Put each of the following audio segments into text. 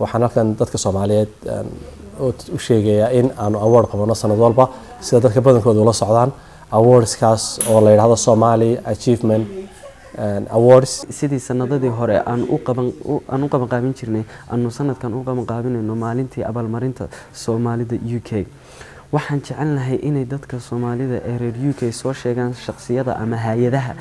waxaan halkan dadka Soomaaliyeed u sheegayaa in aanu award qabano sanad walba sida dadka badankooda ula socdaan awardskaas oo la yiraahdo Somali Achievement Awards sidii sanadadii hore aan u qaban qaabin jirnay aanu sanadkan u qaban qaabinayno maalintii abaalmarinta Soomaalida UK waxaan jecelnahay inay dadka Soomaalida ee reer UK soo sheegaan shakhsiyada ama hay'adaha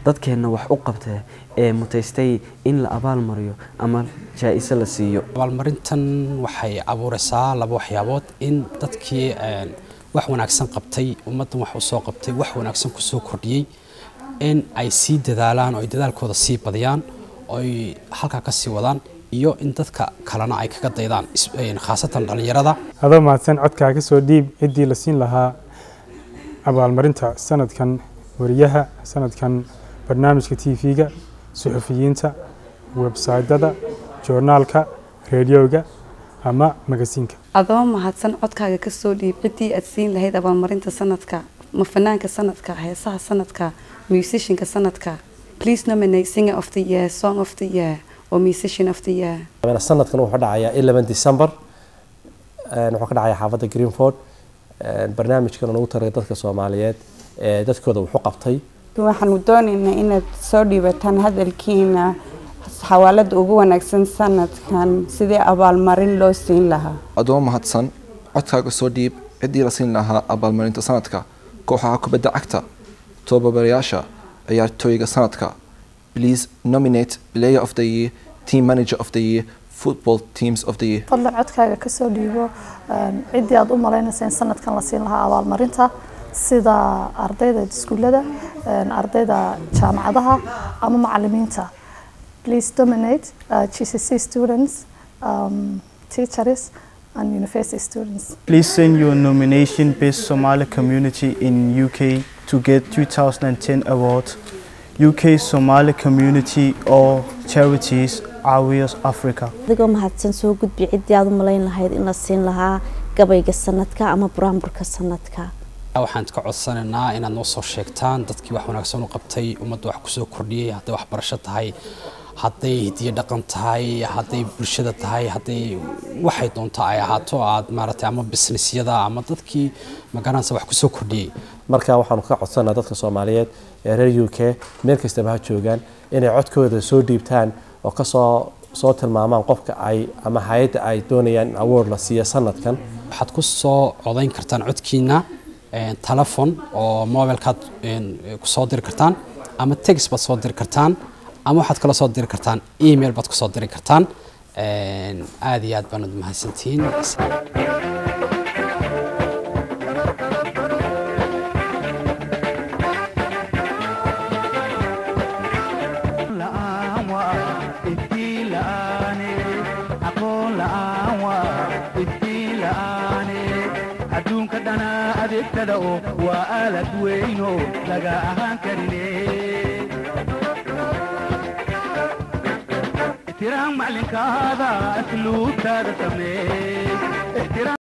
dadkeena wax u qabtay ee mutaystay in la abaal mariyo ama jaa'iso la siiyo abaalmarintan waxay abuuraysaa laba waxyaabood in dadkii wax wanaagsan qabtay ummadan wax u soo qabtay wax wanaagsan ku soo kordhiyay in ay sii dadaalaan oo ay dadaalkooda sii badiyaan oo ay halka ka sii wadaan iyo in dadka kalena ay kaga daydaan khaasatan dhalinyarada adoo maadsan codkaaga soo dhiib cidii la siin lahaa abaalmarinta sanadkan wariyaha sanadkan barnaamijka TV-ga suxufiyiinta website-dada journaalka radioga ama magasiinka adoo mahadsan codkaaga ka soo dhiib cidii aad siin lahayd abaalmarinta sanadka ma fanaanka sanadka heesaha sanadka musicianka sanadka please nominate singer of the year song of the year or musician of the year sanadkan wuxuu dhacayaa 11 December wuxuu ka dhacayaa xaafadda Greenford barnaamijkan oo ugu taray dadka Soomaaliyeed ee dadkooda wuxuu qabtay waxaanu doonaynaa inaad soo dhiibataan hadalkiina xawaalada ugu wanaagsan sanadkan sidii abaalmarin loo siin lahaa adoo mahadsan codkaaga soo dhiib cidii la siin lahaa abaalmarinta sanadka kooxaha kubadda cagta tababarayaasha ciyaartooyga sanadka please nominate player of the year team manager of the year football teams of the year fadlan codkaaga ka soo dhiibo cidii aad u malaynaysaa in sanadkan la siin lahaa abaalmarinta sida ardayda iskuulada ardayda jaamacadaha ama macallimiinta please nominate GCC students teachers and university students please send your nomination based Somali community in UK to get 2010 award UK Somali community or charities Awias Africa adigoo mahadsan soo gudbi cidii aad u malayn lahayd in la siin lahaa gabayga sanadka ama buraanburka sanadka waxaan ka codsanaynaa inaad noo soo sheegtaan dadkii wax wanaagsan u qabtay ummadda wax ku soo kordhiyay hadday wax barasho tahay hadday hidiyo dhaqan tahay hadday bulshada tahay hadday waxay doonto ay ahaato aad maaragtay ama businessyada ama dadkii magaranaysa wax ku soo kordhiyay marka waxaan ka codsanaynaa dadka Soomaaliyeed ee reer UK meel kasta ha joogaan inay codkooda soo dhiibtaan oo ka soo tilmaamaan qofka ay ama hay'adda ay doonayaan in award la siiyo sanadkan waxaad ku soo codayn kartaan codkiina telephone oo mobilkaad ku soo diri kartaan ama text baad soo diri kartaan ama waxaad kala soo diri kartaan email baad ku soo diri kartaan aad iyo aad baan u mahadsantihiin adduunka dhana adeegtada oo waa aalad weyno laga ahaan karine احترام معلنكاذا اسلوب هذا سميه